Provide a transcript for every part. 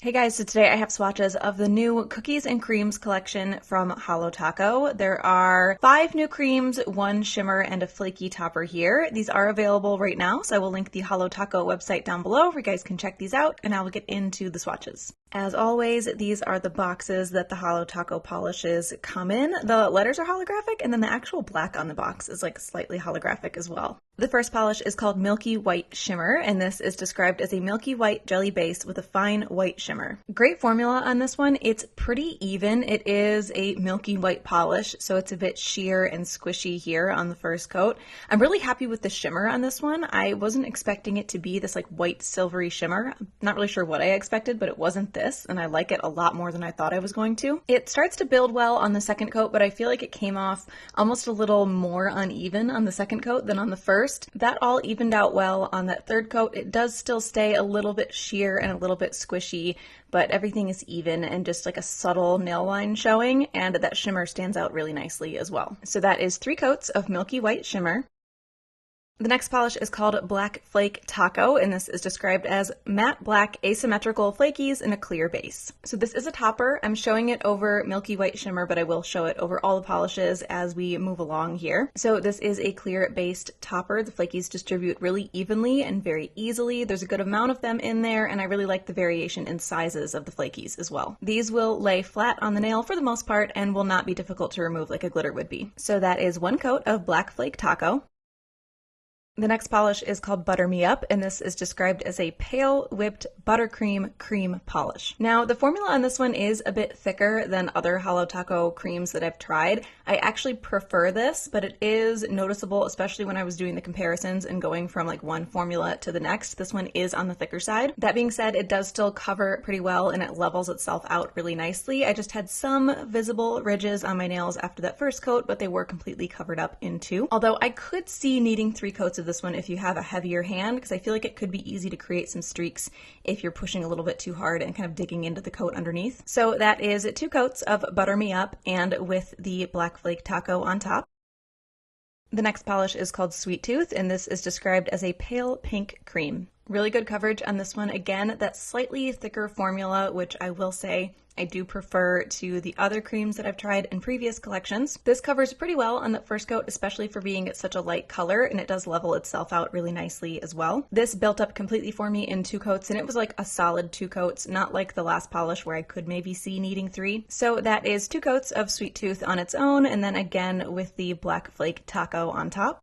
Hey guys, so today I have swatches of the new Cookies and Creams collection from Holo Taco. There are 5 new creams, 1 shimmer, and a flaky topper here. These are available right now, so I will link the Holo Taco website down below where you guys can check these out, and I will get into the swatches. As always, these are the boxes that the Holo Taco polishes come in. The letters are holographic, and then the actual black on the box is like slightly holographic as well. The first polish is called Milky White Shimmer, and this is described as a milky white jelly base with a fine white shimmer. Great formula on this one. It's pretty even. It is a milky white polish, so it's a bit sheer and squishy here on the first coat. I'm really happy with the shimmer on this one. I wasn't expecting it to be this like white silvery shimmer. I'm not really sure what I expected, but it wasn't this, and I like it a lot more than I thought I was going to. It starts to build well on the second coat, but I feel like it came off almost a little more uneven on the second coat than on the first. That all evened out well on that third coat. It does still stay a little bit sheer and a little bit squishy, but everything is even and just like a subtle nail line showing, and that shimmer stands out really nicely as well. So that is 3 coats of Milky White Shimmer. The next polish is called Black Flake Taco, and this is described as matte black asymmetrical flakies in a clear base. So this is a topper. I'm showing it over Milky White Shimmer, but I will show it over all the polishes as we move along here. So this is a clear based topper. The flakies distribute really evenly and very easily. There's a good amount of them in there, and I really like the variation in sizes of the flakies as well. These will lay flat on the nail for the most part and will not be difficult to remove like a glitter would be. So that is 1 coat of Black Flake Taco. The next polish is called Butterme Up, and this is described as a pale whipped buttercream cream polish. Now, the formula on this one is a bit thicker than other Holo Taco creams that I've tried. I actually prefer this, but it is noticeable, especially when I was doing the comparisons and going from like one formula to the next. This one is on the thicker side. That being said, it does still cover pretty well and it levels itself out really nicely. I just had some visible ridges on my nails after that first coat, but they were completely covered up in 2. Although I could see needing 3 coats of this one if you have a heavier hand, because I feel like it could be easy to create some streaks if you're pushing a little bit too hard and kind of digging into the coat underneath. So that is 2 coats of Butterme Up and with the Black Flake Taco on top. The next polish is called Sweet Tooth, and this is described as a pale pink cream. Really good coverage on this one. Again, that slightly thicker formula, which I will say I do prefer to the other creams that I've tried in previous collections. This covers pretty well on the first coat, especially for being such a light color, and it does level itself out really nicely as well. This built up completely for me in 2 coats, and it was like a solid 2 coats, not like the last polish where I could maybe see needing 3. So that is 2 coats of Sweet Tooth on its own, and then again with the Black Flake Taco on top.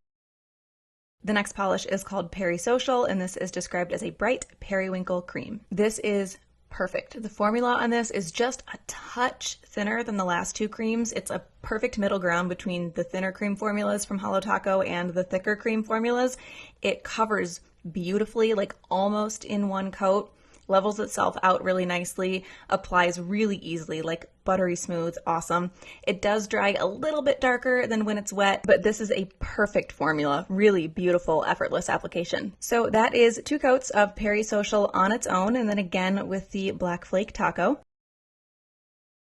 The next polish is called Peri-social, and this is described as a bright periwinkle cream. This is perfect. The formula on this is just a touch thinner than the last 2 creams. It's a perfect middle ground between the thinner cream formulas from Holo Taco and the thicker cream formulas. It covers beautifully, like almost in 1 coat, levels itself out really nicely, applies really easily, like buttery smooth, awesome. It does dry a little bit darker than when it's wet, but this is a perfect formula, really beautiful, effortless application. So that is 2 coats of Peri-social on its own, and then again with the Black Flake Taco.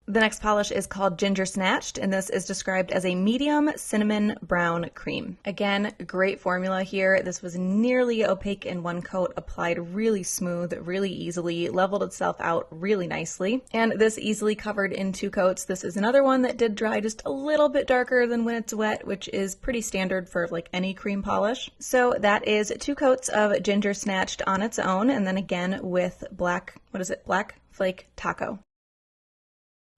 The next polish is called Ginger Snatched, and this is described as a medium cinnamon brown cream. Again, great formula here. This was nearly opaque in 1 coat, applied really smooth, really easily, leveled itself out really nicely. And this easily covered in 2 coats. This is another one that did dry just a little bit darker than when it's wet, which is pretty standard for like any cream polish. So that is 2 coats of Ginger Snatched on its own, and then again with Black Flake Taco.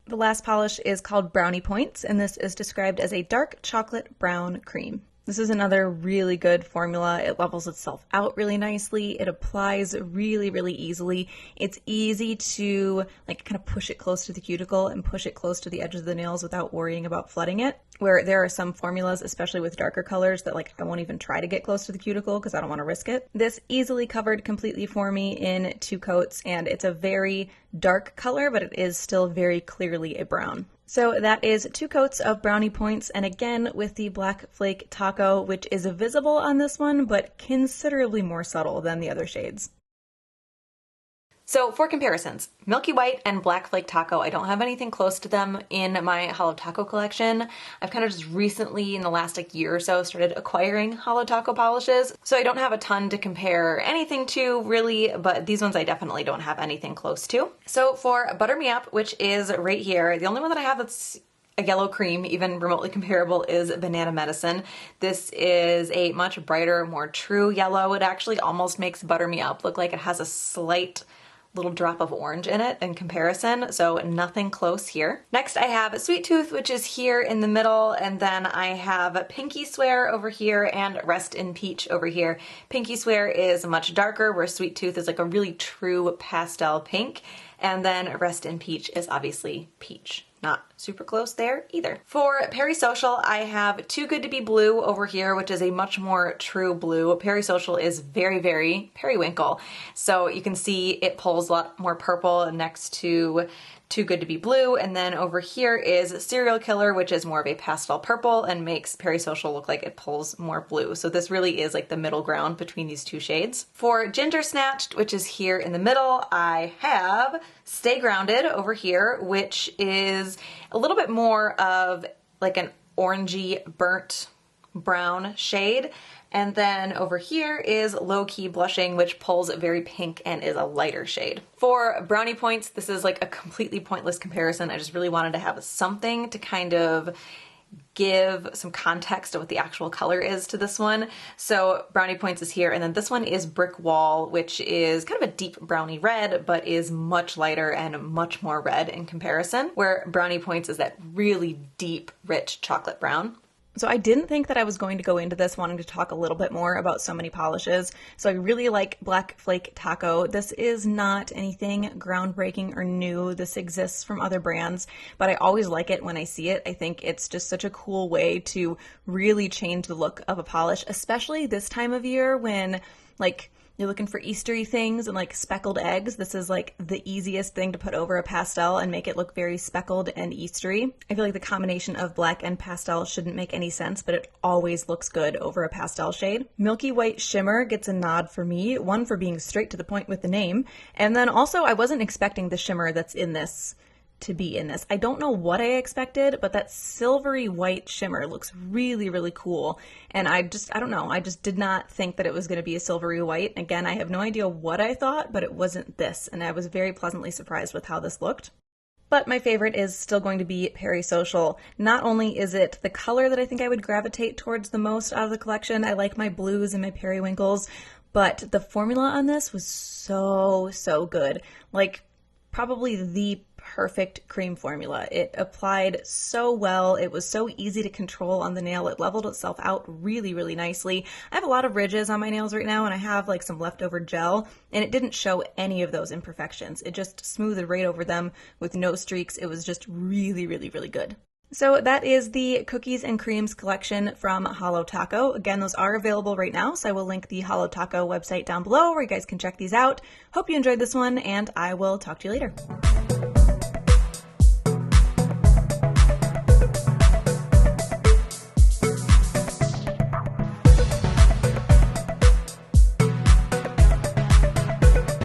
The last polish is called Brownie Points, and this is described as a dark chocolate brown cream. This is another really good formula. It levels itself out really nicely. It applies really, really easily. It's easy to like kind of push it close to the cuticle and push it close to the edges of the nails without worrying about flooding it. Where there are some formulas, especially with darker colors, that like I won't even try to get close to the cuticle because I don't want to risk it. This easily covered completely for me in 2 coats, and it's a very dark color, but it is still very clearly a brown. So that is 2 coats of Brownie Points, and again with the Black Flake Taco, which is visible on this one, but considerably more subtle than the other shades. So for comparisons, Milky White and Black Flake Taco, I don't have anything close to them in my Holo Taco collection. I've kind of just recently, in the last year or so, started acquiring Holo Taco polishes. So I don't have a ton to compare anything to really, but these ones I definitely don't have anything close to. So for Butterme Up, which is right here, the only one that I have that's a yellow cream, even remotely comparable, is Banana Medicine. This is a much brighter, more true yellow. It actually almost makes Butterme Up look like it has a slight little drop of orange in it in comparison, so nothing close here. Next I have Sweet Tooth, which is here in the middle, and then I have Pinky Swear over here and Rest in Peach over here. Pinky Swear is much darker, where Sweet Tooth is like a really true pastel pink, and then Rest in Peach is obviously peach. Not super close there either. For Peri-social, I have Too Good to Be Blue over here, which is a much more true blue. Peri-social is very, very periwinkle. So you can see it pulls a lot more purple next to Too Good to Be Blue, and then over here is Serial Killer, which is more of a pastel purple and makes Peri-social look like it pulls more blue. So this really is like the middle ground between these two shades. For Ginger Snatched, which is here in the middle, I have Stay Grounded over here, which is a little bit more of like an orangey burnt brown shade. And then over here is Low Key Blushing, which pulls very pink and is a lighter shade. For Brownie Points, this is like a completely pointless comparison. I just really wanted to have something to kind of give some context of what the actual color is to this one. So Brownie Points is here, and then this one is Brick Wall, which is kind of a deep brownie red, but is much lighter and much more red in comparison, where Brownie Points is that really deep, rich chocolate brown. So I didn't think that I was going to go into this wanting to talk a little bit more about so many polishes. So I really like Black Flake Taco. This is not anything groundbreaking or new. This exists from other brands, but I always like it when I see it. I think it's just such a cool way to really change the look of a polish, especially this time of year when like you're looking for Eastery things and like speckled eggs. This is like the easiest thing to put over a pastel and make it look very speckled and Eastery. I feel like the combination of black and pastel shouldn't make any sense, but it always looks good over a pastel shade. Milky White Shimmer gets a nod for me, one for being straight to the point with the name, and then also I wasn't expecting the shimmer that's in this to be in this. I don't know what I expected, but that silvery white shimmer looks really, really cool. And I don't know, I just did not think that it was going to be a silvery white. Again, I have no idea what I thought, but it wasn't this. And I was very pleasantly surprised with how this looked. But my favorite is still going to be Peri-social. Not only is it the color that I think I would gravitate towards the most out of the collection, I like my blues and my periwinkles, but the formula on this was so, so good. Like, probably the perfect cream formula. It applied so well. It was so easy to control on the nail. It leveled itself out really, really nicely. I have a lot of ridges on my nails right now, and I have like some leftover gel, and it didn't show any of those imperfections. It just smoothed right over them with no streaks. It was just really, really, really good. So that is the Cookies and Creams collection from Holo Taco. Again, those are available right now, so I will link the Holo Taco website down below where you guys can check these out. Hope you enjoyed this one, and I will talk to you later.